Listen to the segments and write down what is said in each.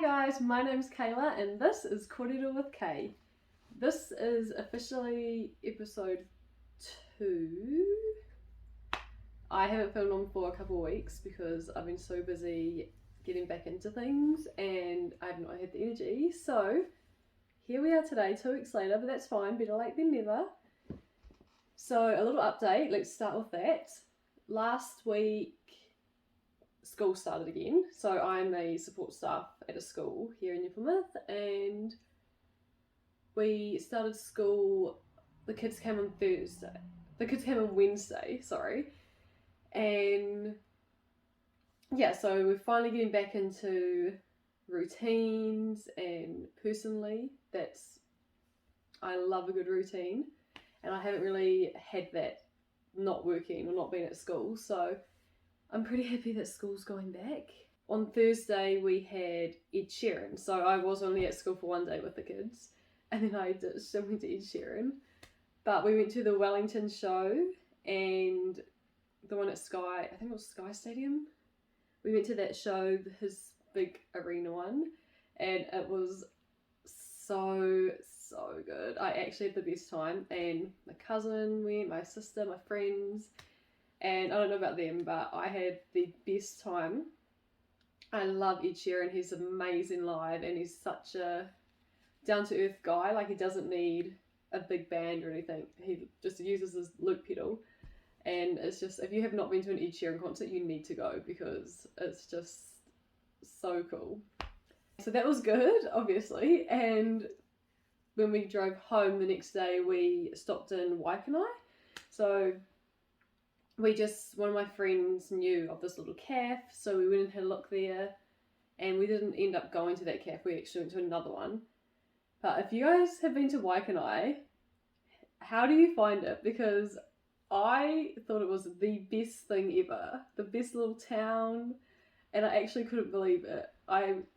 guys, my name's Kayla and this is Kōrero with Kay. This is officially episode 2. I haven't filmed on for a couple of weeks because I've been so busy getting back into things and I've not had the energy. So here we are today, 2 weeks later, but that's fine, better late than never. So a little update, let's start with that. Last week school started again, so I'm a support staff at a school here in New Plymouth, and we started school. The kids came on Wednesday, sorry, and yeah, so we're finally getting back into routines, and personally I love a good routine, and I haven't really had that not working or not being at school, so I'm pretty happy that school's going back. On Thursday we had Ed Sheeran, so I was only at school for one day with the kids, and then I ditched and went to Ed Sheeran. But we went to the Wellington show and the one at Sky, I think it was Sky Stadium. We went to that show, his big arena one, and it was so good. I actually had the best time, and my cousin went, my sister, my friends, and I don't know about them, but I had the best time. I love Ed Sheeran, he's amazing live, and he's such a down-to-earth guy. Like, he doesn't need a big band or anything, he just uses his loop pedal, and it's just, if you have not been to an Ed Sheeran concert, you need to go, because it's just so cool. So that was good, obviously, and when we drove home the next day, we stopped in Waikanae. So one of my friends knew of this little cafe, so we went and had a look there, and we didn't end up going to that cafe, we actually went to another one. But if you guys have been to Waikanae, how do you find it? Because I thought it was the best thing ever, the best little town, and I actually couldn't believe it.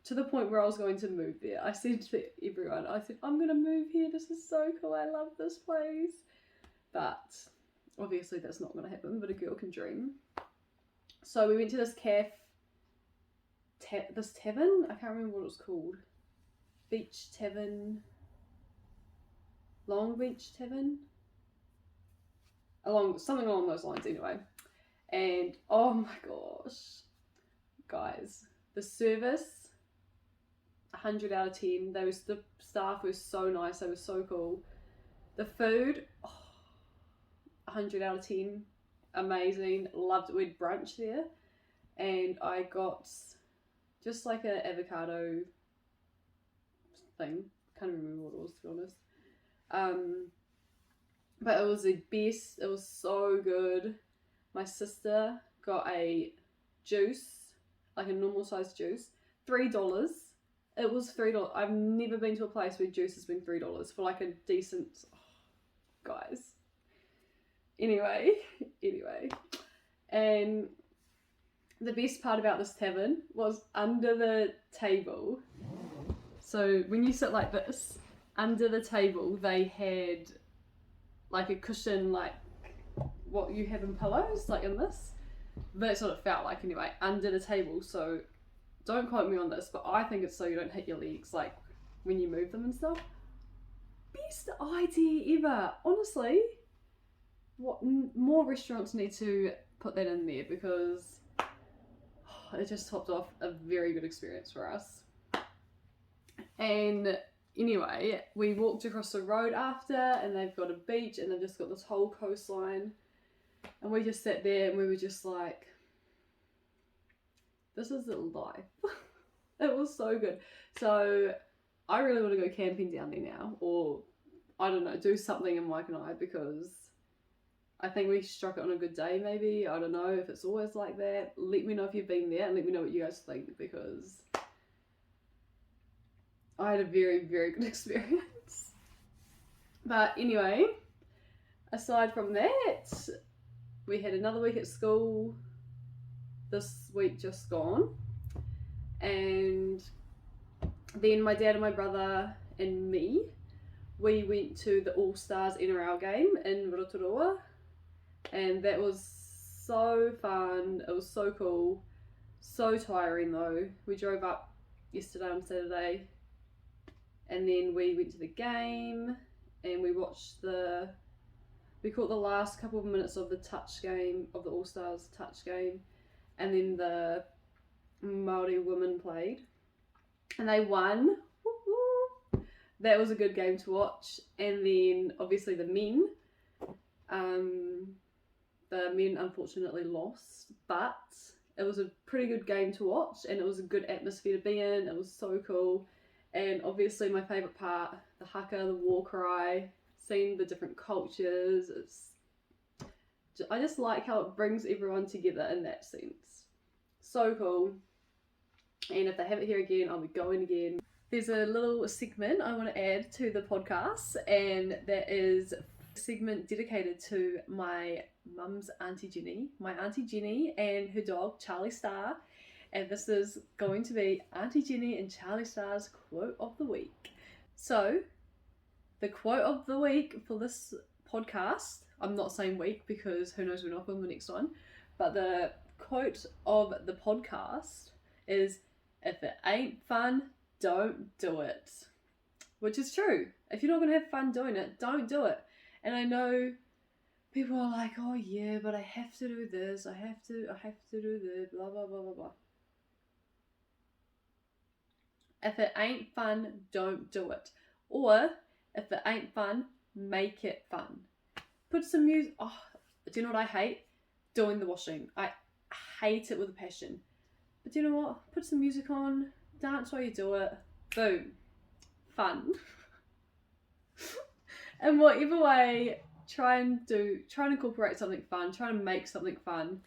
To the point where I was going to move there. I said to everyone, I said, I'm going to move here, this is so cool, I love this place. But obviously that's not going to happen, but a girl can dream. So we went to this cafe, this tavern, I can't remember what it was called. Beach Tavern, Long Beach Tavern, something along those lines anyway. And oh my gosh, guys, the service, 100 out of 10. The staff were so nice, they were so cool. The food, 100 out of 10, amazing, loved it. We had brunch there, and I got just like an avocado thing, can't remember what it was, to be honest. But it was the best, it was so good. My sister got a juice, like a normal sized juice, $3. It was $3. I've never been to a place where juice has been $3 for like a decent, guys. Anyway, and the best part about this tavern was under the table. So when you sit like this, under the table they had like a cushion, like what you have in pillows, like in this. That's what it felt like anyway, under the table. So don't quote me on this, but I think it's so you don't hit your legs like when you move them and stuff. Best idea ever, honestly. What more restaurants need to put that in there, because it just topped off a very good experience for us. And anyway, we walked across the road after, and they've got a beach, and they've just got this whole coastline, and we just sat there and we were just like, this is life. It was so good. So I really want to go camping down there now, or I don't know, do something in Waikanae, because I think we struck it on a good day maybe. I don't know if it's always like that. Let me know if you've been there, and let me know what you guys think, because I had a very, very good experience. But anyway, aside from that, we had another week at school this week just gone, and then my dad and my brother and me, we went to the All Stars NRL game in Rotorua, and that was so fun. It was so cool, so tiring though. We drove up yesterday on Saturday, and then we went to the game and we watched we caught the last couple of minutes of the touch game, of the All Stars touch game, and then the Māori women played and they won. Woo-hoo. That was a good game to watch. And then obviously the men unfortunately lost, but it was a pretty good game to watch and it was a good atmosphere to be in. It was so cool. And obviously my favourite part, the haka, the war cry, seeing the different cultures, I just like how it brings everyone together in that sense. So cool. And if they have it here again, I'll be going again. There's a little segment I want to add to the podcast, and that is a segment dedicated to my mum's Auntie Jenny. My Auntie Jenny and her dog, Charlie Star. And this is going to be Auntie Jenny and Charlie Star's quote of the week. So, the quote of the week for this podcast, I'm not saying week because who knows when I'll film the next one, but the quote of the podcast is, if it ain't fun, don't do it. Which is true. If you're not going to have fun doing it, don't do it. And I know people are like, oh yeah, but I have to do this, I have to do this, blah, blah, blah, blah, blah. If it ain't fun, don't do it. Or, if it ain't fun, make it fun. Put some music. Oh, do you know what I hate? Doing the washing. I hate it with a passion. But do you know what? Put some music on, dance while you do it. Boom. Fun. And whatever way, try and incorporate something fun. Try and make something fun.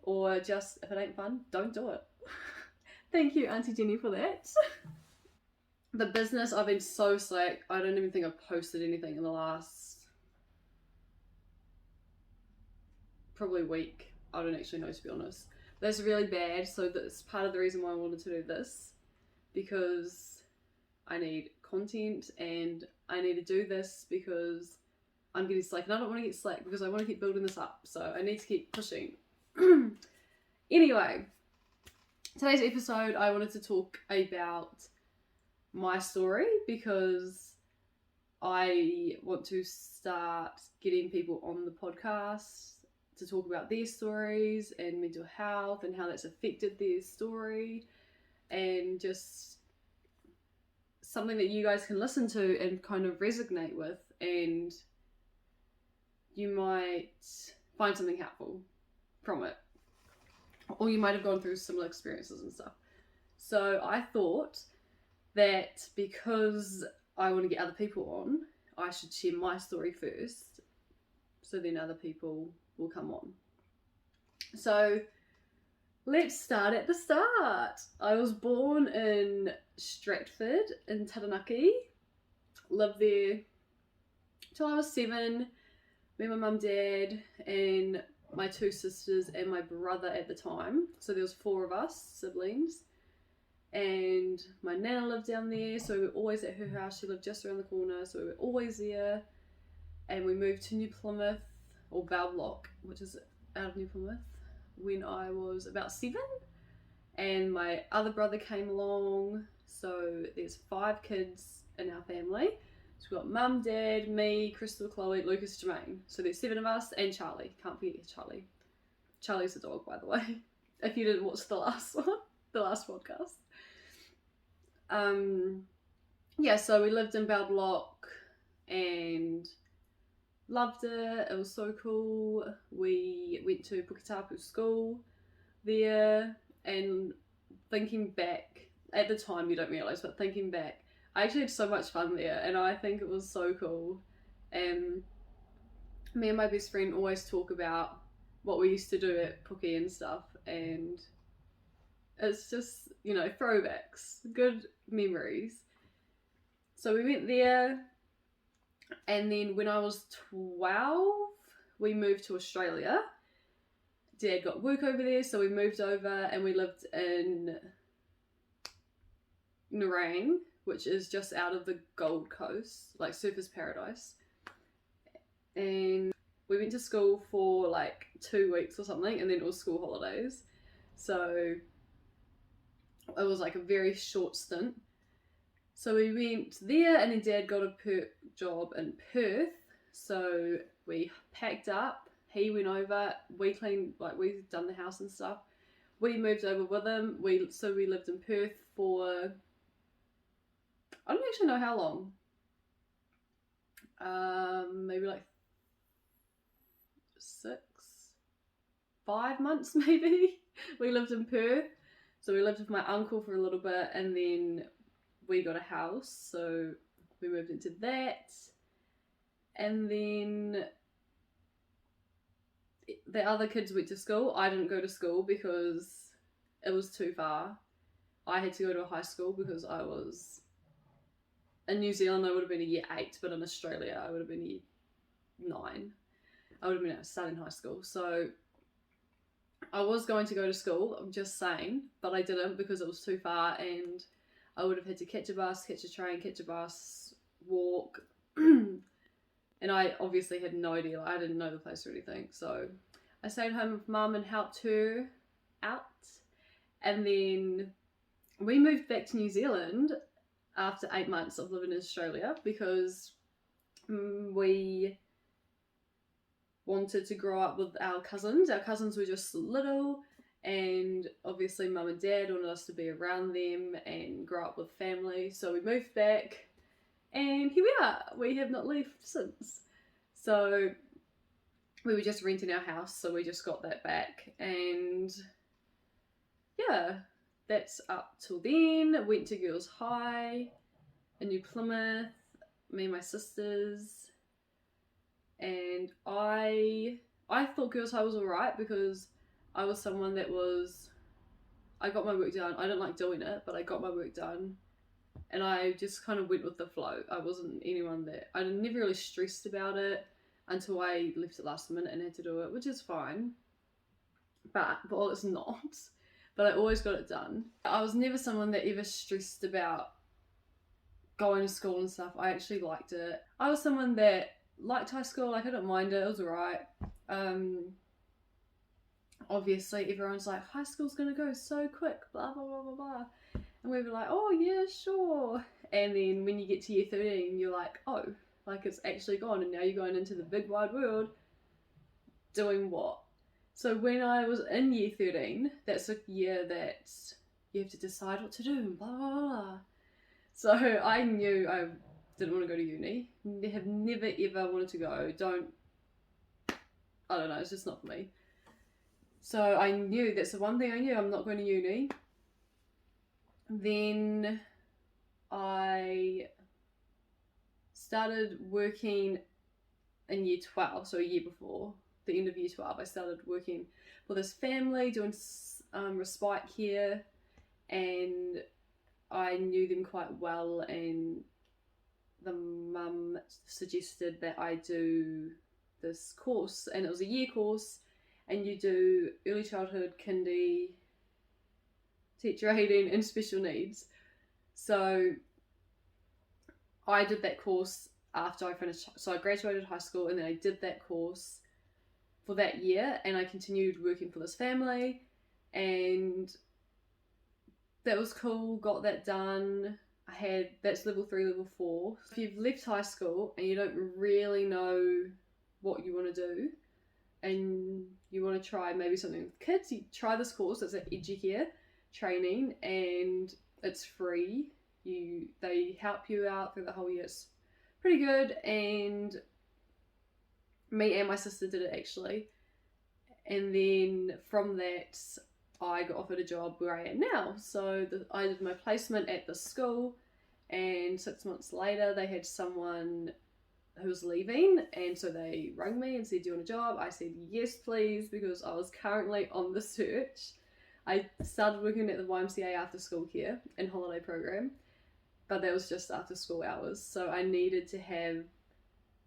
Or just, if it ain't fun, don't do it. Thank you, Auntie Jenny, for that. The business, I've been so slack. I don't even think I've posted anything in the last probably week. I don't actually know, to be honest. That's really bad, so that's part of the reason why I wanted to do this, because I need content and I need to do this because I'm getting slack, and I don't want to get slack because I want to keep building this up, so I need to keep pushing. Anyway, today's episode I wanted to talk about my story because I want to start getting people on the podcast to talk about their stories and mental health and how that's affected their story, and just something that you guys can listen to and kind of resonate with, and you might find something helpful from it, or you might have gone through similar experiences and stuff. So I thought that because I want to get other people on, I should share my story first, so then other people will come on. So let's start at the start. I was born in Stratford in Taranaki, lived there till I was 7. Me, my mum, dad, and my 2 sisters and my brother at the time. So there was 4 of us, siblings. And my nana lived down there, so we were always at her house. She lived just around the corner, so we were always there. And we moved to New Plymouth, or Balblock, which is out of New Plymouth, when I was about 7. And my other brother came along, so there's 5 kids in our family. So we've got mum, dad, me, Crystal, Chloe, Lucas, Jermaine. So there's 7 of us, and Charlie. Can't forget Charlie. Charlie's a dog, by the way, if you didn't watch the last one, the last podcast. Yeah, so we lived in Balblock and loved it. It was so cool. We went to Puketapu school there, and thinking back, at the time you don't realise, but thinking back, I actually had so much fun there, and I think it was so cool. Me and my best friend always talk about what we used to do at Puki and stuff, and it's just, you know, throwbacks, good memories. So we went there, and then when I was 12, we moved to Australia. Dad got work over there, so we moved over and we lived in Nerang, which is just out of the Gold Coast, like Surfers Paradise. And we went to school for like 2 weeks or something, and then it was school holidays. So it was like a very short stint. So we went there, and then Dad got a job in Perth. So we packed up. He went over. We cleaned, like we've done the house and stuff. We moved over with him. We lived in Perth for, I don't actually know how long. Maybe like 5 months maybe. We lived in Perth. So we lived with my uncle for a little bit, and then we got a house, so we moved into that. And then the other kids went to school. I didn't go to school because it was too far. I had to go to a high school because I was in New Zealand. I would have been a year 8, but in Australia I would have been year 9. I would have been starting high school. So I was going to go to school, I'm just saying, but I didn't because it was too far, and I would have had to catch a bus, catch a train, catch a bus, walk. And I obviously had no idea. I didn't know the place or anything. So I stayed home with Mum and helped her out. And then we moved back to New Zealand after 8 months of living in Australia because we wanted to grow up with our cousins. Our cousins were just little, and obviously Mum and Dad wanted us to be around them and grow up with family. So we moved back, and here we are. We have not left since. So we were just renting our house, so we just got that back. And yeah, that's up till then. Went to Girls High in New Plymouth, me and my sisters. And I thought Girls High was alright because I was someone that I got my work done. I didn't like doing it, but I got my work done. And I just kind of went with the flow. I wasn't anyone that, I never really stressed about it until I left it last minute and had to do it, which is fine. But, well, it's not. But I always got it done. I was never someone that ever stressed about going to school and stuff. I actually liked it. I was someone that liked high school. Like, I didn't mind it. It was alright. Obviously, everyone's like, high school's gonna go so quick, blah, blah, blah, blah, blah. And we were like, oh, yeah, sure. And then when you get to year 13, you're like, oh, like it's actually gone. And now you're going into the big wide world doing what? So when I was in year 13, that's a year that you have to decide what to do and blah, blah, blah. So I knew I didn't want to go to uni. Have never ever wanted to go. I don't know, it's just not for me. So I knew, that's the one thing I knew, I'm not going to uni. Then I started working in year 12, so a year before the end of year 12, I started working for this family, doing respite care, and I knew them quite well, and the mum suggested that I do this course, and it was a year course, and you do early childhood, kindy, teacher aiding, and special needs. So I did that course after I finished, so I graduated high school, and then I did that course for that year, and I continued working for this family, and that was cool, got that done. That's level 3, level 4. If you've left high school and you don't really know what you want to do, and you want to try maybe something with kids, you try this course. It's an Educare training, and it's free. They help you out through the whole year. It's pretty good, and me and my sister did it actually. And then from that, I got offered a job where I am now. So I did my placement at the school, and 6 months later they had someone who was leaving, and so they rang me and said, do you want a job? I said yes please, because I was currently on the search. I started working at the YMCA after school care and holiday program, but that was just after school hours, so I needed to have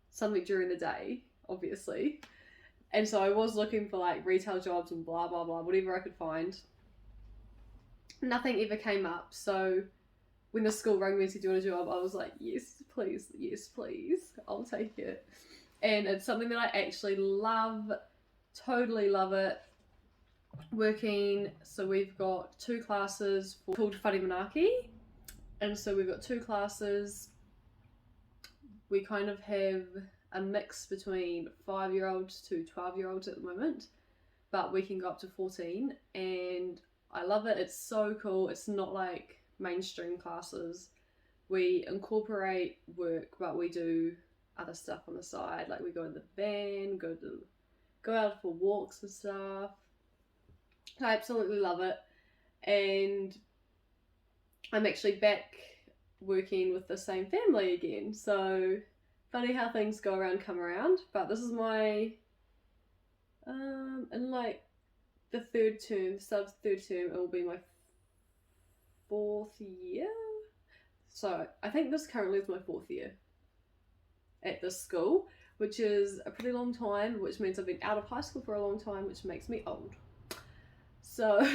something during the day, obviously. And so I was looking for like retail jobs and blah blah blah, whatever I could find. Nothing ever came up, so when the school rang me and said, do you want a job? I was like, yes please, I'll take it. And it's something that I actually love, totally love it. working. So we've got 2 classes called Whare Manaki, and so we've got 2 classes. We kind of have a mix between 5-year-olds to 12-year-olds at the moment, but we can go up to 14, and I love it. It's so cool. It's not like mainstream classes. We incorporate work, but we do other stuff on the side. Like we go in the van, go out for walks and stuff. I absolutely love it. And I'm actually back working with the same family again. So funny how things go around, come around. But this is my in like the third term, third term, it will be my 4th year. So I think this currently is my 4th year at this school, which is a pretty long time, which means I've been out of high school for a long time, which makes me old. So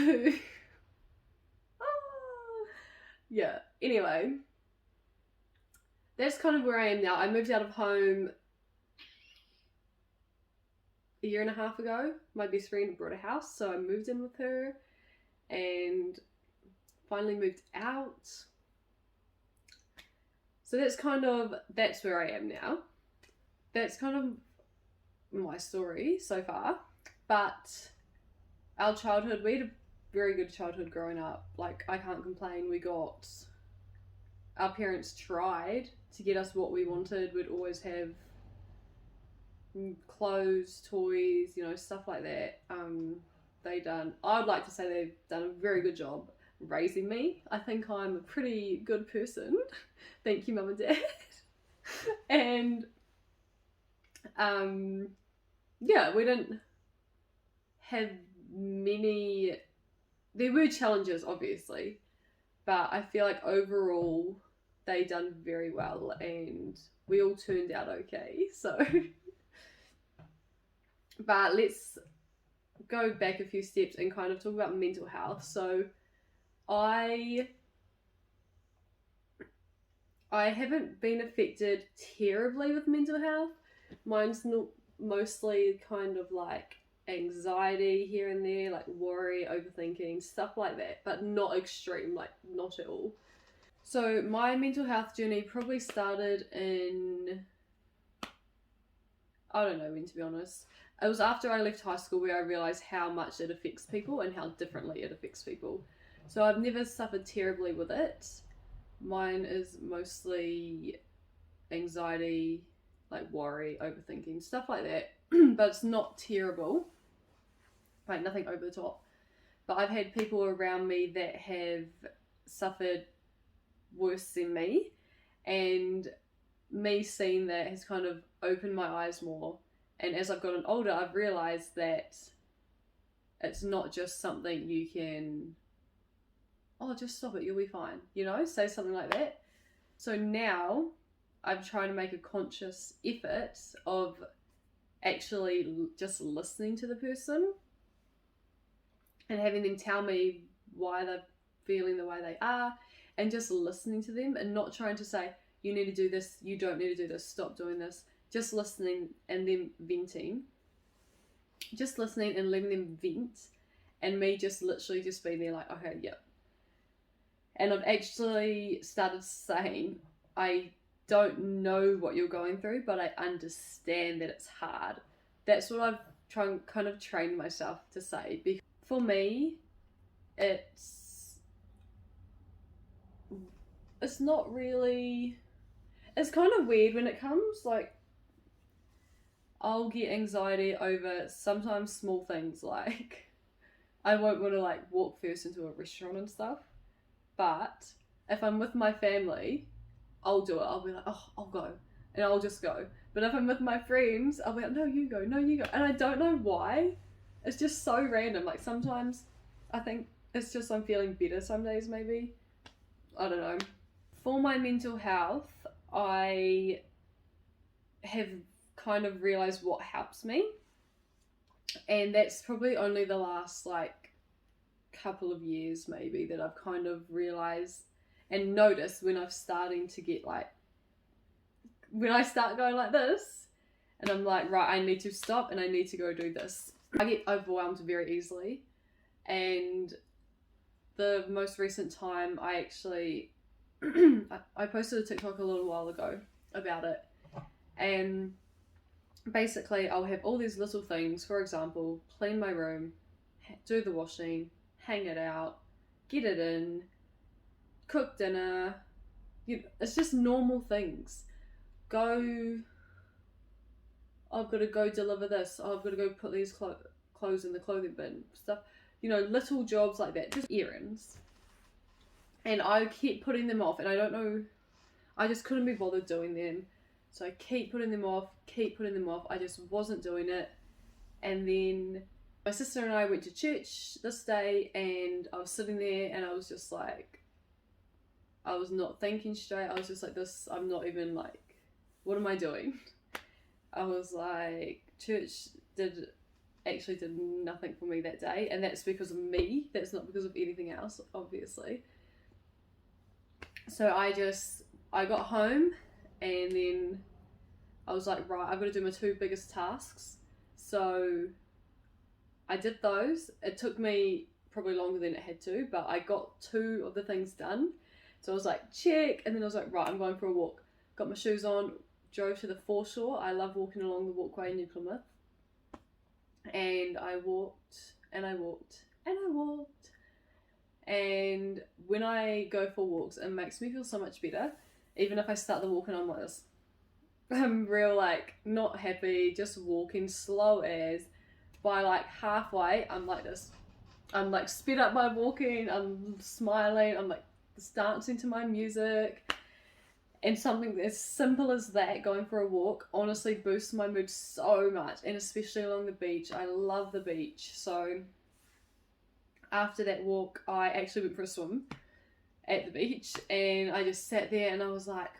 yeah, anyway, that's kind of where I am now. I moved out of home a year and a half ago. My best friend bought a house, so I moved in with her and finally moved out. So that's where I am now. That's kind of my story so far. But our childhood, we had a very good childhood growing up. Like, I can't complain. Our parents tried to get us what we wanted. We'd always have clothes, toys, stuff like that. I would like to say they've done a very good job raising me. I think I'm a pretty good person. Thank you, Mum and Dad. And yeah, we didn't have many. There were challenges, obviously, but I feel like overall they done very well and we all turned out okay. So but let's go back a few steps and kind of talk about mental health. So I haven't been affected terribly with mental health. Mine's not mostly kind of like anxiety here and there, like worry, overthinking, stuff like that, but not extreme, like not at all. So my mental health journey probably started in, I don't know when, to be honest. It was after I left high school where I realised how much it affects people and how differently it affects people. So I've never suffered terribly with it. Mine is mostly anxiety, like worry, overthinking, stuff like that. But it's not terrible, like nothing over the top. But I've had people around me that have suffered worse than me, and me seeing that has kind of opened my eyes more. And as I've gotten older, I've realised that it's not just something you can, just stop it, you'll be fine, say something like that. So now I'm trying to make a conscious effort of actually just listening to the person and having them tell me why they're feeling the way they are, and just listening to them and not trying to say, you need to do this, you don't need to do this, stop doing this. Just listening and them venting. Just listening and letting them vent, and me just literally just being there like, okay, yep. And I've actually started saying, I don't know what you're going through, but I understand that it's hard. That's what I've kind of trained myself to say. Because for me, it's not really, it's kind of weird when it comes, like, I'll get anxiety over sometimes small things, like I won't want to like walk first into a restaurant and stuff, but if I'm with my family, I'll do it. I'll be like, oh, I'll go, and I'll just go. But if I'm with my friends, I'll be like, no, you go, and I don't know why. It's just so random. Like sometimes I think it's just I'm feeling better some days, maybe. I don't know. For my mental health, I have kind of realized what helps me, and that's probably only the last like couple of years maybe that I've kind of realized and noticed when I'm starting to get like, when I start going like this and I'm like, right, I need to stop and I need to go do this. I get overwhelmed very easily, And the most recent time, I actually I posted a TikTok a little while ago about it, and basically I'll have all these little things. For example, clean my room, do the washing, hang it out, get it in, cook dinner. It's just normal things. Go. I've got to go deliver this. I've got to go put these clothes in the clothing bin. Stuff. Little jobs like that. Just errands. And I keep putting them off, and I don't know. I just couldn't be bothered doing them. So I keep putting them off. I just wasn't doing it. And then my sister and I went to church this day, and I was sitting there, and I was just like, I was not thinking straight. I was just like, this, I'm not even like, what am I doing? I was like, church did nothing for me that day, and that's because of me. That's not because of anything else, obviously. So I got home, and then I was like, right, I've got to do my 2 biggest tasks. So I did those. It took me probably longer than it had to, but I got 2 of the things done. So I was like, check, and then I was like, right, I'm going for a walk. Got my shoes on, drove to the foreshore. I love walking along the walkway in New Plymouth. And I walked, and I walked, and I walked. And when I go for walks, it makes me feel so much better. Even if I start the walk and I'm like this. I'm real like not happy, just walking slow as. By like halfway, I'm like this. I'm like sped up by walking, I'm smiling, I'm like dancing to my music. And something as simple as that, going for a walk, honestly boosts my mood so much. And especially along the beach. I love the beach. So after that walk, I actually went for a swim at the beach. And I just sat there and I was like,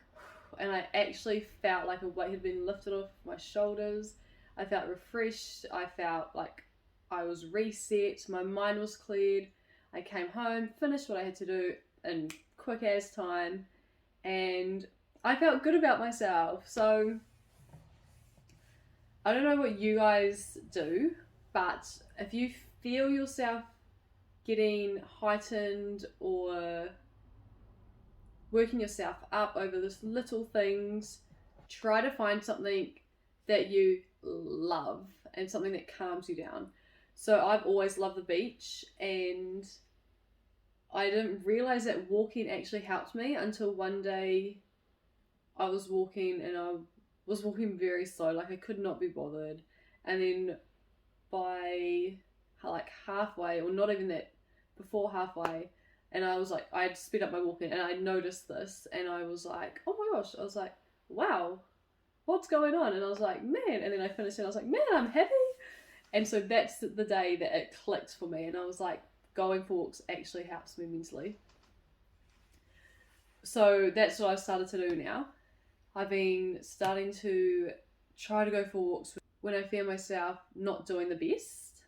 and I actually felt like a weight had been lifted off my shoulders. I felt refreshed. I felt like I was reset. My mind was cleared. I came home, finished what I had to do in quick as time. And I felt good about myself. So I don't know what you guys do, but if you feel yourself getting heightened or working yourself up over this little things, try to find something that you love and something that calms you down. So I've always loved the beach, and I didn't realize that walking actually helped me until one day I was walking, and I was walking very slow, like I could not be bothered. And then by like halfway, or not even that, before halfway, and I was like, I'd sped up my walking, and I noticed this, and I was like, oh my gosh, I was like, wow, what's going on? And I was like, man, and then I finished, and I was like, man, I'm happy. And so that's the day that it clicked for me, and I was like, going for walks actually helps me mentally. So that's what I've started to do now. I've been starting to try to go for walks. When I feel myself not doing the best,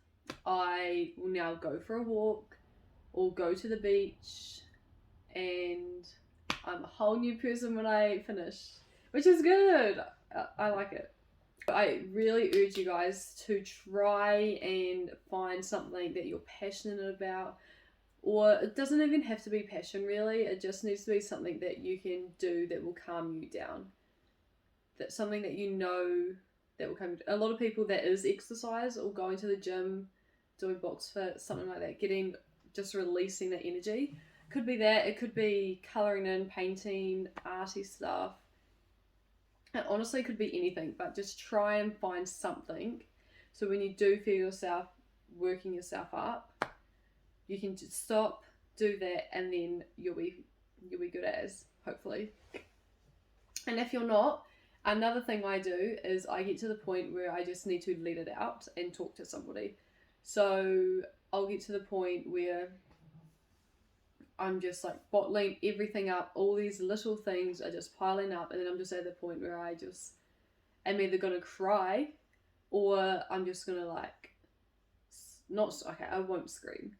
I will now go for a walk or go to the beach, and I'm a whole new person when I finish, which is good. I like it. I really urge you guys to try and find something that you're passionate about, or it doesn't even have to be passion really, it just needs to be something that you can do that will calm you down. That's something that you know that will calm you down. A lot of people, that is exercise or going to the gym, doing box fit, something like that, just releasing that energy. Could be that, it could be colouring in, painting, arty stuff. It honestly could be anything, but just try and find something. So when you do feel yourself working yourself up, you can just stop, do that, and then you'll be good as, hopefully. And if you're not, another thing I do is I get to the point where I just need to let it out and talk to somebody. So I'll get to the point where I'm just like bottling everything up. All these little things are just piling up, and then I'm just at the point where I just am either gonna cry, or I'm just gonna like, I won't scream,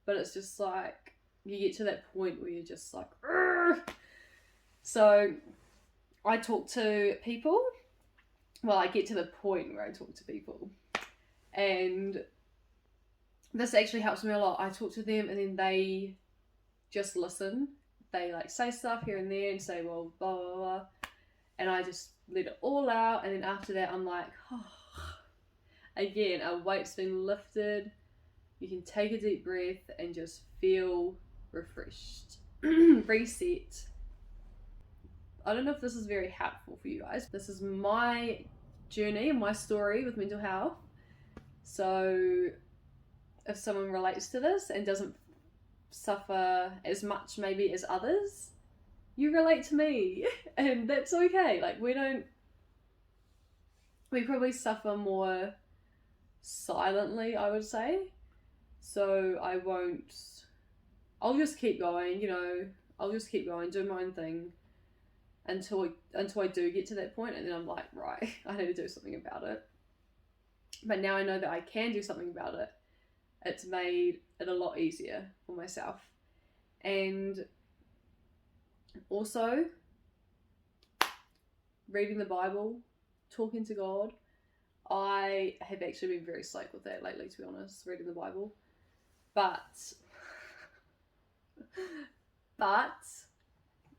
but it's just like you get to that point where you're just like, Rrr! So I talk to people. Well, I get to the point where I talk to people, and this actually helps me a lot. I talk to them and then they just listen. They like say stuff here and there and say, well, blah, blah, blah. And I just let it all out. And then after that, I'm like, oh. Again, a weight's been lifted. You can take a deep breath and just feel refreshed. Reset. I don't know if this is very helpful for you guys. This is my journey and my story with mental health. So if someone relates to this and doesn't suffer as much maybe as others, you relate to me. And that's okay. Like, we probably suffer more silently, I would say. So I'll just keep going, you know, I'll just keep going, do my own thing until I do get to that point, and then I'm like, right, I need to do something about it. But now I know that I can do something about it. It's made it a lot easier for myself. And also, reading the Bible, talking to God. I have actually been very slack with that lately, to be honest, reading the Bible. But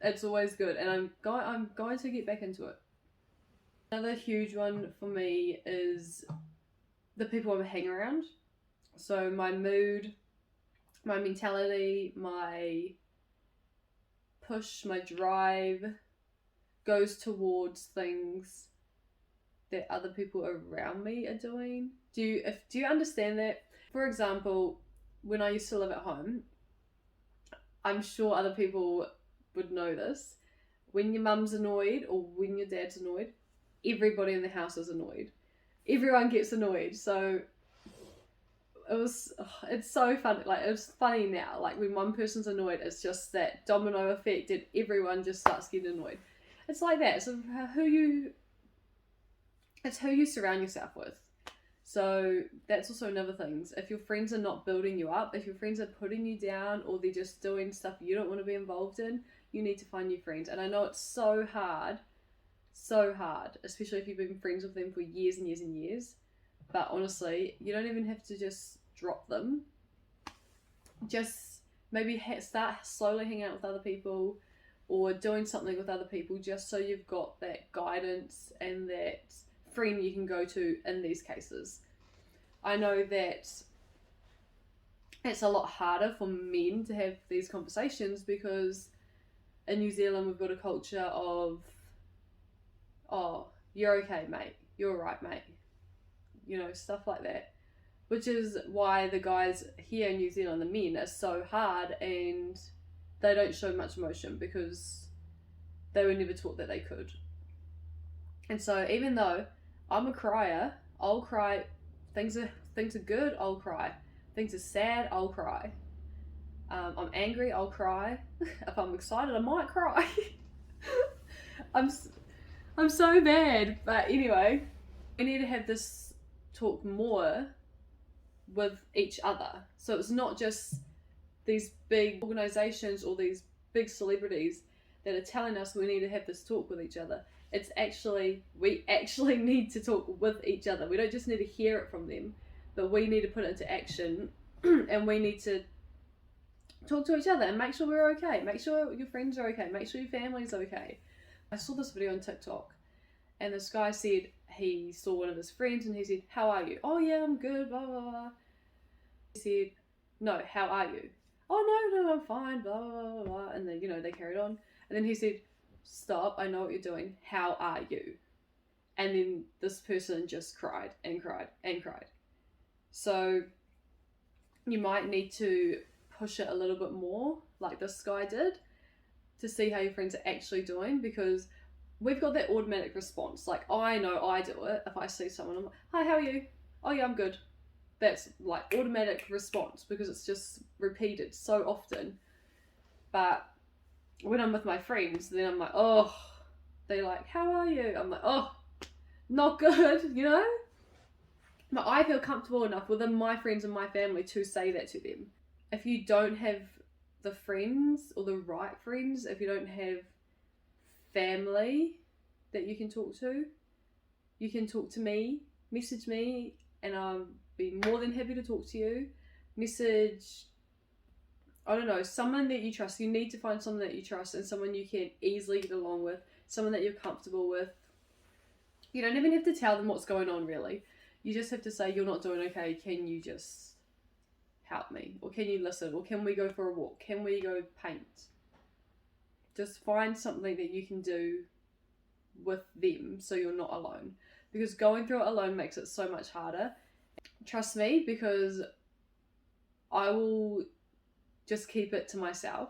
it's always good, and I'm going to get back into it. Another huge one for me is the people I hang around. So my mood, my mentality, my push, my drive goes towards things that other people around me are doing. Do you understand that? For example, when I used to live at home, I'm sure other people would know this. When your mum's annoyed or when your dad's annoyed, everybody in the house is annoyed. Everyone gets annoyed. So it's so funny. Like, it's funny now. Like, when one person's annoyed, it's just that domino effect and everyone just starts getting annoyed. It's like that. So it's who you surround yourself with. So that's also another thing. If your friends are not building you up, if your friends are putting you down, or they're just doing stuff you don't want to be involved in, you need to find new friends. And I know it's so hard, especially if you've been friends with them for years and years and years. But honestly, you don't even have to just drop them. Just maybe start slowly hanging out with other people, or doing something with other people, just so you've got that guidance and that friend you can go to in these cases. I know that it's a lot harder for men to have these conversations because in New Zealand we've got a culture of, oh, you're okay, mate, you're right, mate, you know, stuff like that, which is why the guys here in New Zealand, the men, are so hard and they don't show much emotion because they were never taught that they could. And so even though I'm a crier, I'll cry. Things are good, I'll cry. Things are sad, I'll cry. I'm angry, I'll cry. If I'm excited, I might cry. I'm so bad. But anyway, we need to have this talk more with each other. So it's not just these big organizations or these big celebrities that are telling us we need to have this talk with each other. It's actually, we actually need to talk with each other. We don't just need to hear it from them, but we need to put it into action and we need to talk to each other and make sure we're okay. Make sure your friends are okay. Make sure your family's okay. I saw this video on TikTok and this guy said he saw one of his friends and he said, "How are you?" "Oh yeah, I'm good, blah, blah, blah." He said, "No, how are you?" "Oh no, I'm fine, blah, blah, blah, blah." And then, you know, they carried on. And then he said, "Stop, I know what you're doing. How are you?" And then this person just cried and cried and cried. So you might need to push it a little bit more, like this guy did, to see how your friends are actually doing, because we've got that automatic response. Like, I know I do it. If I see someone, I'm like, "Hi, how are you?" "Oh yeah, I'm good." That's like automatic response because it's just repeated so often. But when I'm with my friends, then I'm like, oh, they're like, "How are you?" I'm like, oh, not good, you know? But I feel comfortable enough within my friends and my family to say that to them. If you don't have the friends or the right friends, if you don't have family that you can talk to me, message me, and I'll be more than happy to talk to you. message, I don't know, someone that you trust. You need to find someone that you trust and someone you can easily get along with, someone that you're comfortable with. You don't even have to tell them what's going on, really. You just have to say, you're not doing okay, can you just help me? Or can you listen? Or can we go for a walk? Can we go paint? Just find something that you can do with them so you're not alone. Because going through it alone makes it so much harder. Trust me, because I will just keep it to myself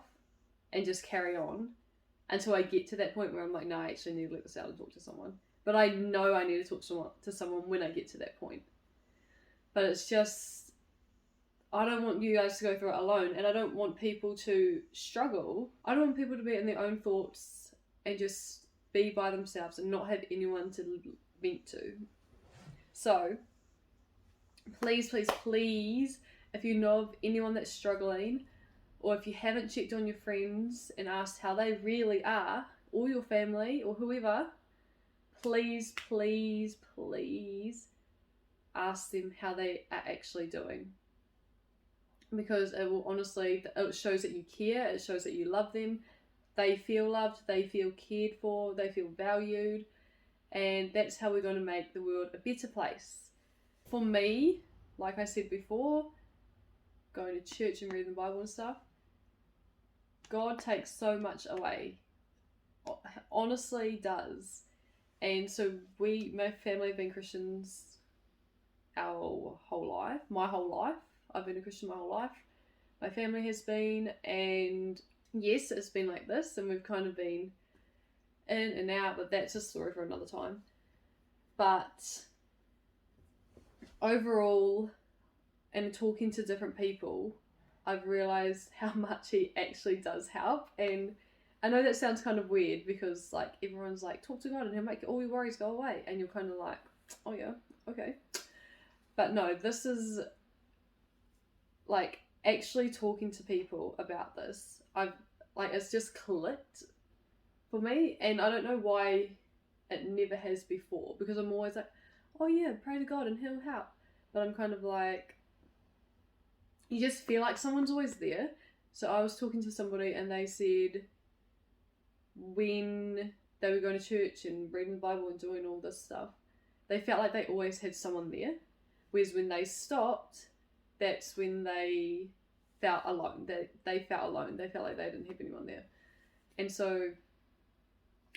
and just carry on until I get to that point where I'm like, no, I actually need to let this out and talk to someone. But I know I need to talk to someone when I get to that point. But it's just, I don't want you guys to go through it alone, and I don't want people to struggle. I don't want people to be in their own thoughts and just be by themselves and not have anyone to vent to. So, please, please, please, if you know of anyone that's struggling, or if you haven't checked on your friends and asked how they really are, or your family, or whoever, please, please, please ask them how they are actually doing. Because it will honestly, it shows that you care, it shows that you love them, they feel loved, they feel cared for, they feel valued, and that's how we're going to make the world a better place. For me, like I said before, going to church and reading the Bible and stuff, God takes so much away. Honestly does. And so my family have been Christians our whole life. My whole life. I've been a Christian my whole life. My family has been, and yes, it's been like this, and we've kind of been in and out, but that's a story for another time. But overall, and talking to different people, I've realised how much he actually does help. And I know that sounds kind of weird because like everyone's like, talk to God and he'll make all your worries go away, and you're kind of like, oh yeah, okay. But no, this is like actually talking to people about this. It's just clicked for me, and I don't know why it never has before, because I'm always like, oh yeah, pray to God and he'll help. But I'm kind of like, you just feel like someone's always there. So I was talking to somebody and they said when they were going to church and reading the Bible and doing all this stuff, they felt like they always had someone there. Whereas when they stopped, that's when they felt alone. They felt alone. They felt like they didn't have anyone there. And so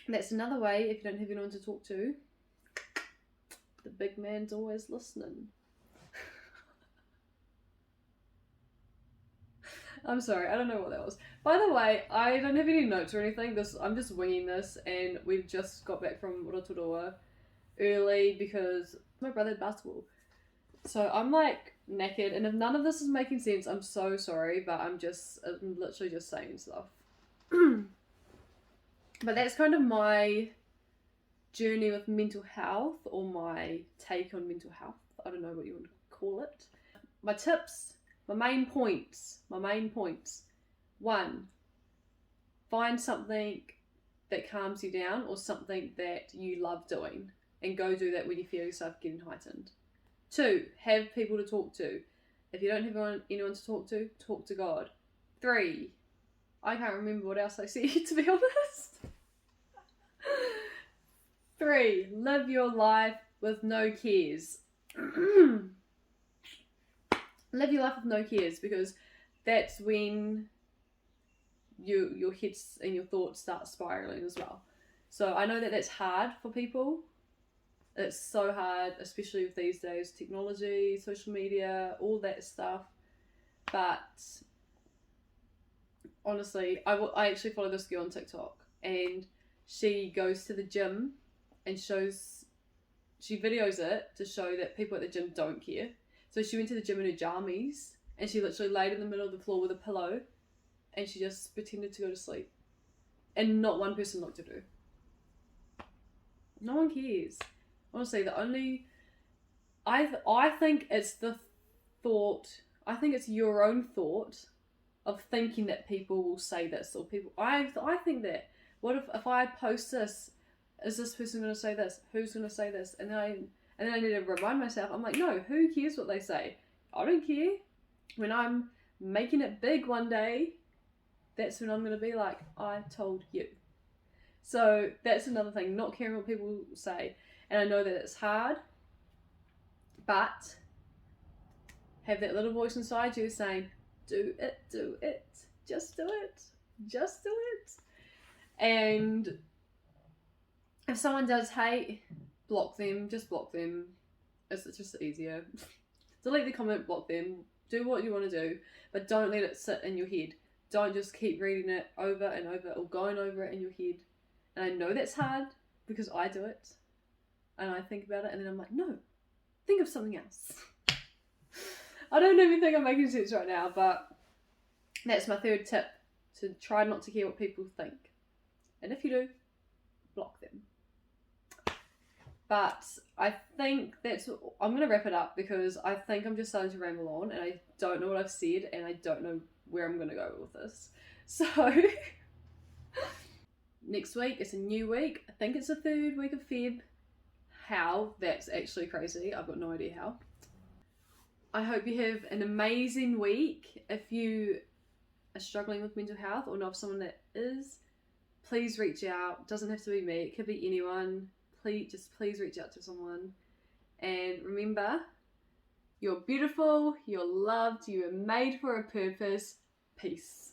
that's another way, if you don't have anyone to talk to, the big man's always listening. I'm sorry, I don't know what that was. By the way, I don't have any notes or anything. I'm just winging this, and we've just got back from Rotorua early because my brother had basketball. So I'm like knackered, and if none of this is making sense, I'm so sorry, but I'm literally just saying stuff. But that's kind of my journey with mental health, or my take on mental health. I don't know what you want to call it. My tips, my main points. 1, find something that calms you down or something that you love doing, and go do that when you feel yourself getting heightened. 2, have people to talk to. If you don't have anyone to talk to God. 3, I can't remember what else I said, to be honest. 3, live your life with no cares. Live your life with no cares, because that's when your heads and your thoughts start spiraling as well. So I know that that's hard for people. It's so hard, especially with these days, technology, social media, all that stuff. But honestly, I actually follow this girl on TikTok, and she goes to the gym and she videos it to show that people at the gym don't care. So she went to the gym in her jammies, and she literally laid in the middle of the floor with a pillow, and she just pretended to go to sleep. And not one person looked at her. No one cares. Honestly, I think it's the thought, I think it's your own thought of thinking that people will say this, or people, I think that, what if I post this, is this person going to say this? Who's going to say this? And then I need to remind myself, I'm like, no, who cares what they say? I don't care. when I'm making it big one day, that's when I'm going to be like, I told you. So that's another thing, not caring what people say. And I know that it's hard, but have that little voice inside you saying, do it, just do it, just do it. And if someone does hate, block them, just block them. It's just easier. Delete the comment, block them, do what you want to do, but don't let it sit in your head. Don't just keep reading it over and over or going over it in your head. And I know that's hard because I do it. And I think about it and then I'm like, no, think of something else. I don't even think I'm making sense right now, but that's my third tip, to try not to care what people think. And if you do, block them. But I think I'm going to wrap it up because I think I'm just starting to ramble on and I don't know what I've said and I don't know where I'm going to go with this. So, next week, it's a new week. I think it's the 3rd week of Feb. How? That's actually crazy. I've got no idea how. I hope you have an amazing week. If you are struggling with mental health or know of someone that is, please reach out. It doesn't have to be me. It could be anyone. Please reach out to someone. And remember, you're beautiful, you're loved, you were made for a purpose. Peace.